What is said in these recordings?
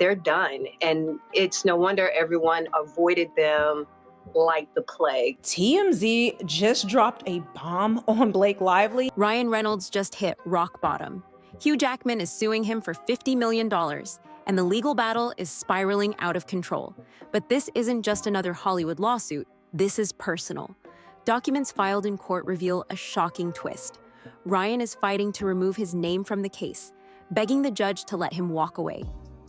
they're done. And it's no wonder everyone avoided them like the plague. TMZ just dropped a bomb on Blake Lively. Ryan Reynolds just hit rock bottom. Hugh Jackman is suing him for $50 million, and the legal battle is spiraling out of control. But this isn't just another Hollywood lawsuit. This is personal. Documents filed in court reveal a shocking twist. Ryan is fighting to remove his name from the case, begging the judge to let him walk away.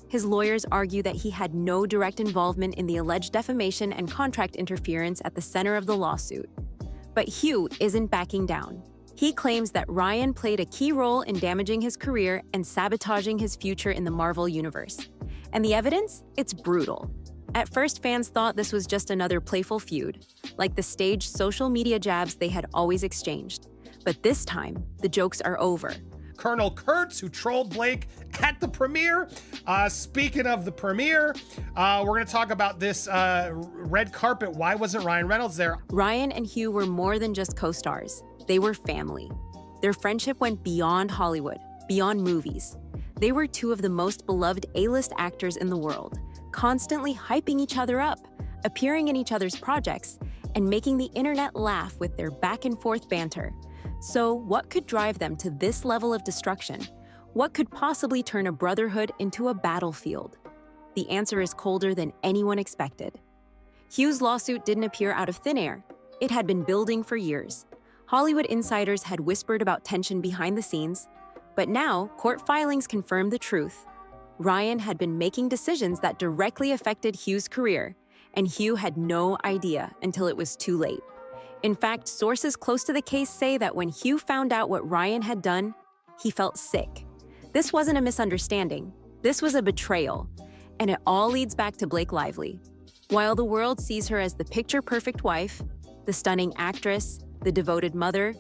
His lawyers argue that he had no direct involvement in the alleged defamation and contract interference at the center of the lawsuit. But Hugh isn't backing down. He claims that Ryan played a key role in damaging his career and sabotaging his future in the Marvel universe. And the evidence? It's brutal. At first, fans thought this was just another playful feud, like the staged social media jabs they had always exchanged. But this time, the jokes are over. Colonel Kurtz, who trolled Blake at the premiere. Speaking of the premiere, we're going to talk about this red carpet. Why wasn't Ryan Reynolds there? Ryan and Hugh were more than just co-stars. They were family. Their friendship went beyond Hollywood, beyond movies. They were two of the most beloved A-list actors in the world, constantly hyping each other up, appearing in each other's projects, and making the internet laugh with their back-and-forth banter. So what could drive them to this level of destruction? What could possibly turn a brotherhood into a battlefield? The answer is colder than anyone expected. Hugh's lawsuit didn't appear out of thin air. It had been building for years. Hollywood insiders had whispered about tension behind the scenes, but now court filings confirmed the truth. Ryan had been making decisions that directly affected Hugh's career, and Hugh had no idea until it was too late. In fact, sources close to the case say that when Hugh found out what Ryan had done, he felt sick. This wasn't a misunderstanding. This was a betrayal. And it all leads back to Blake Lively. While the world sees her as the picture-perfect wife, the stunning actress, the devoted mother,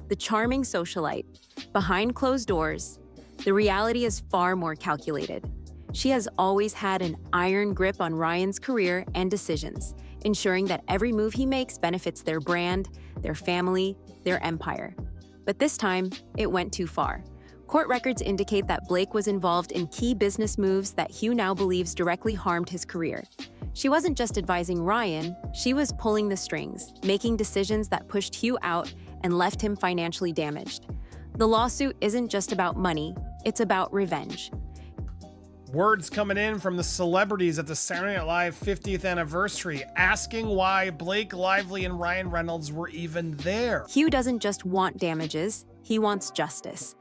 the charming socialite, behind closed doors, the reality is far more calculated. She has always had an iron grip on Ryan's career and decisions, ensuring that every move he makes benefits their brand, their family, their empire. But this time, it went too far. Court records indicate that Blake was involved in key business moves that Hugh now believes directly harmed his career. She wasn't just advising Ryan, she was pulling the strings, making decisions that pushed Hugh out and left him financially damaged. The lawsuit isn't just about money, it's about revenge. Words coming in from the celebrities at the Saturday Night Live 50th anniversary, asking why Blake Lively and Ryan Reynolds were even there. Hugh doesn't just want damages, he wants justice.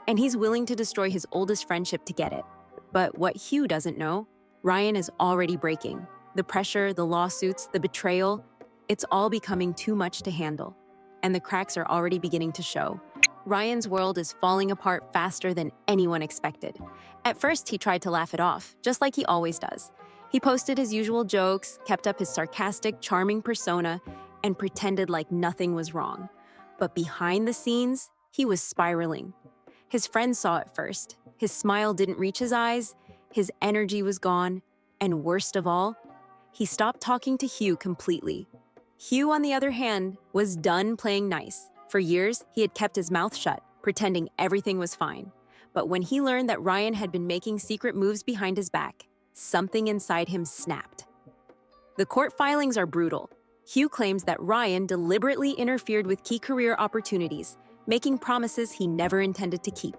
And he's willing to destroy his oldest friendship to get it. But what Hugh doesn't know, Ryan is already breaking. The pressure, the lawsuits, the betrayal, it's all becoming too much to handle. And the cracks are already beginning to show. Ryan's world is falling apart faster than anyone expected. At first, he tried to laugh it off, just like he always does. He posted his usual jokes, kept up his sarcastic, charming persona, and pretended like nothing was wrong. But behind the scenes, he was spiraling. His friends saw it first. His smile didn't reach his eyes, his energy was gone, and worst of all, he stopped talking to Hugh completely. Hugh, on the other hand, was done playing nice. For years, he had kept his mouth shut, pretending everything was fine. But when he learned that Ryan had been making secret moves behind his back, something inside him snapped. The court filings are brutal. Hugh claims that Ryan deliberately interfered with key career opportunities, making promises he never intended to keep.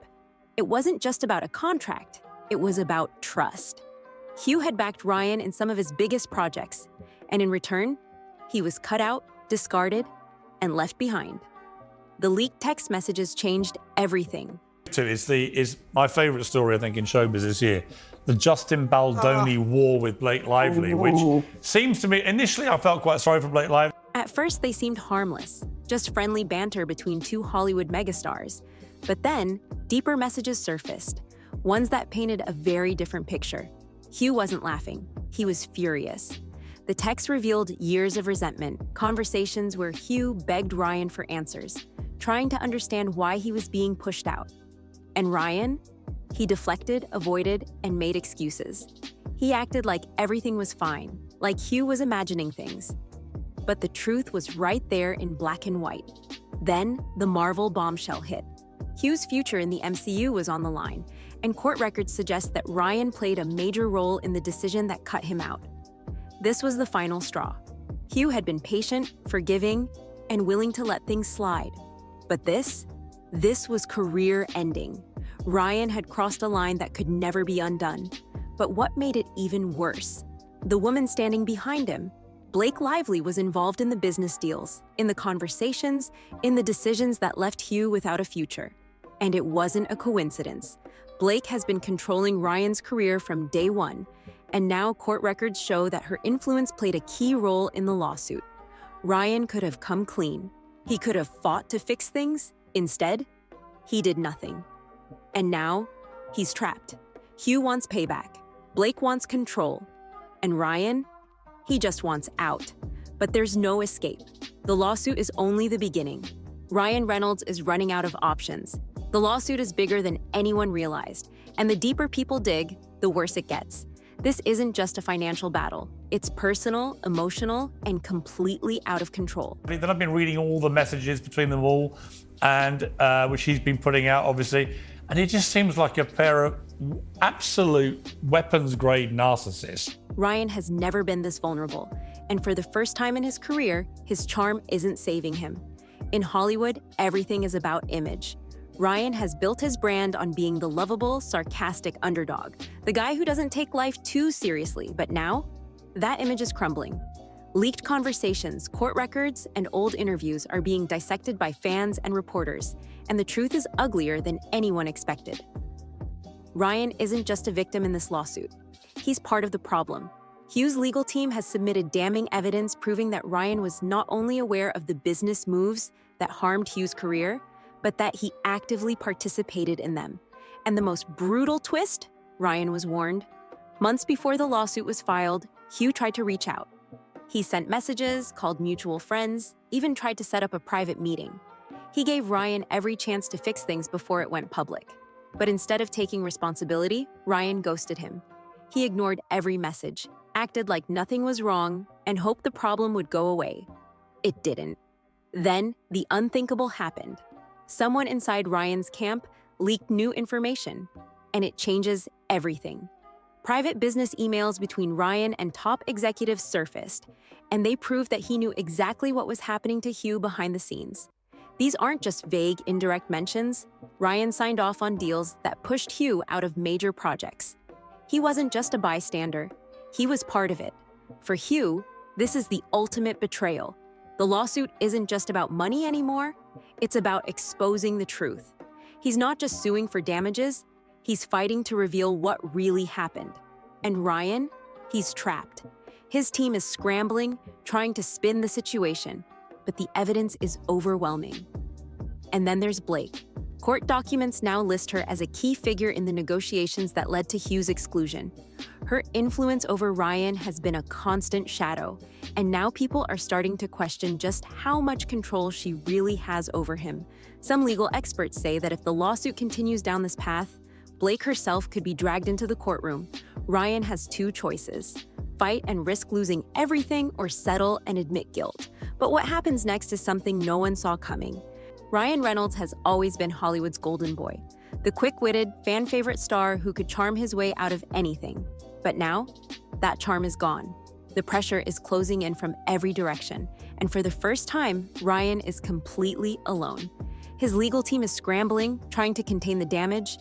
It wasn't just about a contract, it was about trust. Hugh had backed Ryan in some of his biggest projects, and in return, he was cut out, discarded, and left behind. The leaked text messages changed everything. Is my favourite story, I think, in showbiz this year. The Justin Baldoni war with Blake Lively, which seems to me, initially I felt quite sorry for Blake Lively. At first, they seemed harmless, just friendly banter between two Hollywood megastars. But then, deeper messages surfaced, ones that painted a very different picture. Hugh wasn't laughing, he was furious. The text revealed years of resentment, conversations where Hugh begged Ryan for answers, trying to understand why he was being pushed out. And Ryan? He deflected, avoided, and made excuses. He acted like everything was fine, like Hugh was imagining things. But the truth was right there in black and white. Then, the Marvel bombshell hit. Hugh's future in the MCU was on the line, and court records suggest that Ryan played a major role in the decision that cut him out. This was the final straw. Hugh had been patient, forgiving, and willing to let things slide. But this was career-ending. Ryan had crossed a line that could never be undone. But what made it even worse? The woman standing behind him. Blake Lively was involved in the business deals, in the conversations, in the decisions that left Hugh without a future. And it wasn't a coincidence. Blake has been controlling Ryan's career from day one, and now court records show that her influence played a key role in the lawsuit. Ryan could have come clean. He could have fought to fix things. Instead, he did nothing. And now, he's trapped. Hugh wants payback. Blake wants control. And Ryan? He just wants out. But there's no escape. The lawsuit is only the beginning. Ryan Reynolds is running out of options. The lawsuit is bigger than anyone realized. And the deeper people dig, the worse it gets. This isn't just a financial battle. It's personal, emotional, and completely out of control. Then I've been reading all the messages between them all, and which he's been putting out, obviously, and it just seems like a pair of absolute weapons-grade narcissists. Ryan has never been this vulnerable, and for the first time in his career, his charm isn't saving him. In Hollywood, everything is about image. Ryan has built his brand on being the lovable, sarcastic underdog, the guy who doesn't take life too seriously, but now, that image is crumbling. Leaked conversations, court records, and old interviews are being dissected by fans and reporters, and the truth is uglier than anyone expected. Ryan isn't just a victim in this lawsuit. He's part of the problem. Hugh's legal team has submitted damning evidence proving that Ryan was not only aware of the business moves that harmed Hugh's career, but that he actively participated in them. And the most brutal twist? Ryan was warned. Months before the lawsuit was filed, Hugh tried to reach out. He sent messages, called mutual friends, even tried to set up a private meeting. He gave Ryan every chance to fix things before it went public. But instead of taking responsibility, Ryan ghosted him. He ignored every message, acted like nothing was wrong, and hoped the problem would go away. It didn't. Then, the unthinkable happened. Someone inside Ryan's camp leaked new information, and it changes everything. Private business emails between Ryan and top executives surfaced, and they proved that he knew exactly what was happening to Hugh behind the scenes. These aren't just vague, indirect mentions. Ryan signed off on deals that pushed Hugh out of major projects. He wasn't just a bystander. He was part of it. For Hugh, this is the ultimate betrayal. The lawsuit isn't just about money anymore. It's about exposing the truth. He's not just suing for damages. He's fighting to reveal what really happened. And Ryan, he's trapped. His team is scrambling, trying to spin the situation, but the evidence is overwhelming. And then there's Blake. Court documents now list her as a key figure in the negotiations that led to Hugh's exclusion. Her influence over Ryan has been a constant shadow, and now people are starting to question just how much control she really has over him. Some legal experts say that if the lawsuit continues down this path, Blake herself could be dragged into the courtroom. Ryan has two choices: fight and risk losing everything, or settle and admit guilt. But what happens next is something no one saw coming. Ryan Reynolds has always been Hollywood's golden boy, the quick-witted, fan-favorite star who could charm his way out of anything. But now, that charm is gone. The pressure is closing in from every direction, and for the first time, Ryan is completely alone. His legal team is scrambling, trying to contain the damage.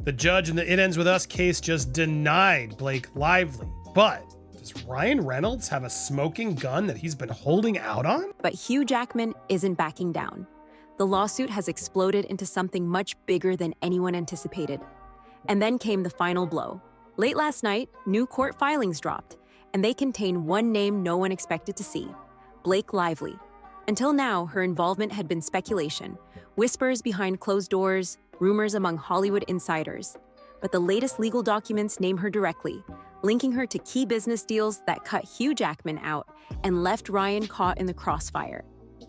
The judge in the It Ends With Us case just denied Blake Lively. But does Ryan Reynolds have a smoking gun that he's been holding out on? But Hugh Jackman isn't backing down. The lawsuit has exploded into something much bigger than anyone anticipated. And then came the final blow. Late last night, new court filings dropped, and they contain one name no one expected to see: Blake Lively. Until now, her involvement had been speculation, whispers behind closed doors, rumors among Hollywood insiders. But the latest legal documents name her directly, linking her to key business deals that cut Hugh Jackman out and left Ryan caught in the crossfire.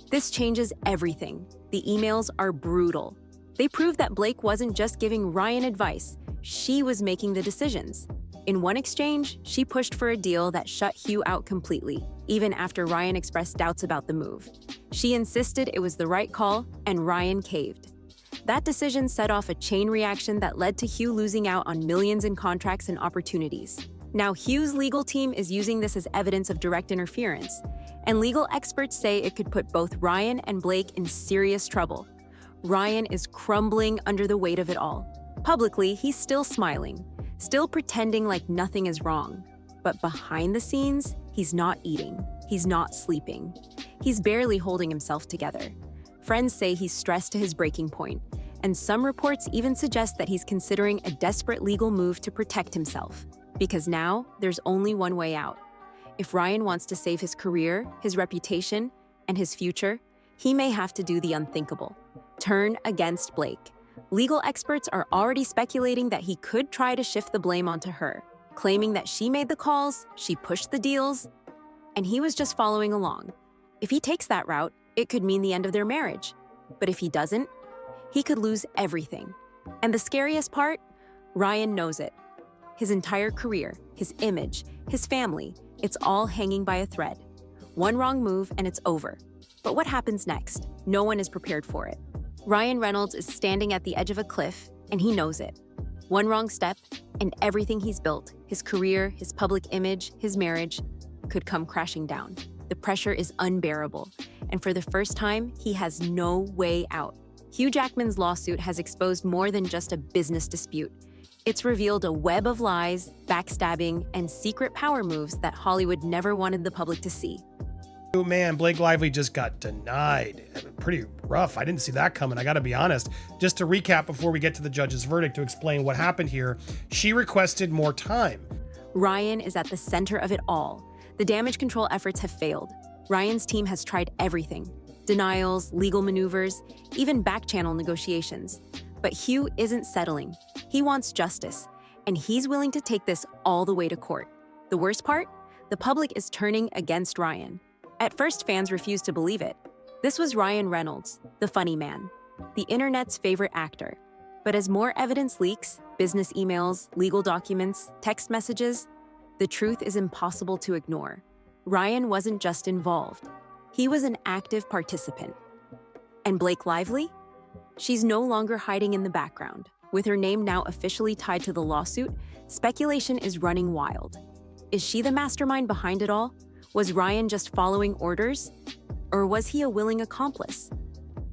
This changes everything. The emails are brutal. They prove that Blake wasn't just giving Ryan advice, she was making the decisions. In one exchange, she pushed for a deal that shut Hugh out completely, even after Ryan expressed doubts about the move. She insisted it was the right call, and Ryan caved. That decision set off a chain reaction that led to Hugh losing out on millions in contracts and opportunities. Now, Hugh's legal team is using this as evidence of direct interference, and legal experts say it could put both Ryan and Blake in serious trouble. Ryan is crumbling under the weight of it all. Publicly, he's still smiling, still pretending like nothing is wrong. But behind the scenes, he's not eating, he's not sleeping. He's barely holding himself together. Friends say he's stressed to his breaking point, and some reports even suggest that he's considering a desperate legal move to protect himself. Because now, there's only one way out. If Ryan wants to save his career, his reputation, and his future, he may have to do the unthinkable: turn against Blake. Legal experts are already speculating that he could try to shift the blame onto her, claiming that she made the calls, she pushed the deals, and he was just following along. If he takes that route, it could mean the end of their marriage. But if he doesn't, he could lose everything. And the scariest part? Ryan knows it. His entire career, his image, his family, it's all hanging by a thread. One wrong move and it's over. But what happens next? No one is prepared for it. Ryan Reynolds is standing at the edge of a cliff, and he knows it. One wrong step, and everything he's built, his career, his public image, his marriage, could come crashing down. The pressure is unbearable, and for the first time, he has no way out. Hugh Jackman's lawsuit has exposed more than just a business dispute. It's revealed a web of lies, backstabbing, and secret power moves that Hollywood never wanted the public to see. Oh man, Blake Lively just got denied. Pretty rough. I didn't see that coming, I gotta be honest. Just to recap before we get to the judge's verdict to explain what happened here, she requested more time. Ryan is at the center of it all. The damage control efforts have failed. Ryan's team has tried everything: denials, legal maneuvers, even back-channel negotiations. But Hugh isn't settling. He wants justice, and he's willing to take this all the way to court. The worst part? The public is turning against Ryan. At first, fans refused to believe it. This was Ryan Reynolds, the funny man, the internet's favorite actor. But as more evidence leaks, business emails, legal documents, text messages, the truth is impossible to ignore. Ryan wasn't just involved. He was an active participant. And Blake Lively? She's no longer hiding in the background. With her name now officially tied to the lawsuit, speculation is running wild. Is she the mastermind behind it all? Was Ryan just following orders? Or was he a willing accomplice?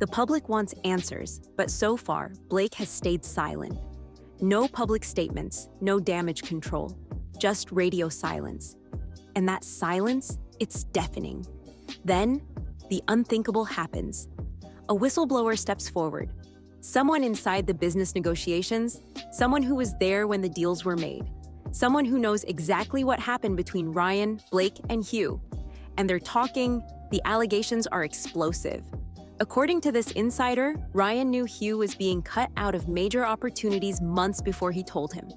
The public wants answers, but so far, Blake has stayed silent. No public statements, no damage control, just radio silence. And that silence, it's deafening. Then, the unthinkable happens. A whistleblower steps forward. Someone inside the business negotiations, someone who was there when the deals were made. Someone who knows exactly what happened between Ryan, Blake, and Hugh. And they're talking, the allegations are explosive. According to this insider, Ryan knew Hugh was being cut out of major opportunities months before he told him.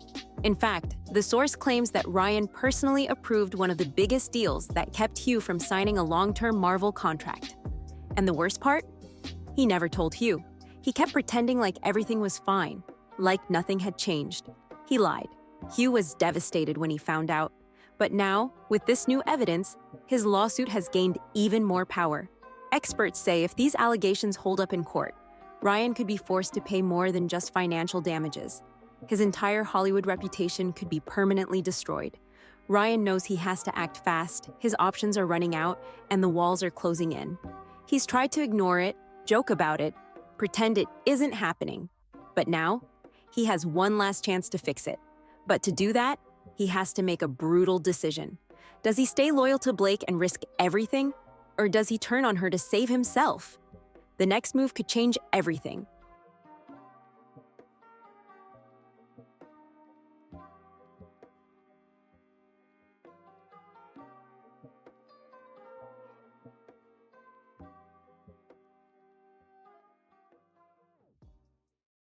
In fact, the source claims that Ryan personally approved one of the biggest deals that kept Hugh from signing a long-term Marvel contract. And the worst part? He never told Hugh. He kept pretending like everything was fine, like nothing had changed. He lied. Hugh was devastated when he found out. But now, with this new evidence, his lawsuit has gained even more power. Experts say if these allegations hold up in court, Ryan could be forced to pay more than just financial damages. His entire Hollywood reputation could be permanently destroyed. Ryan knows he has to act fast, his options are running out, and the walls are closing in. He's tried to ignore it, joke about it, pretend it isn't happening. But now, he has one last chance to fix it. But to do that, he has to make a brutal decision. Does he stay loyal to Blake and risk everything? Or does he turn on her to save himself? The next move could change everything.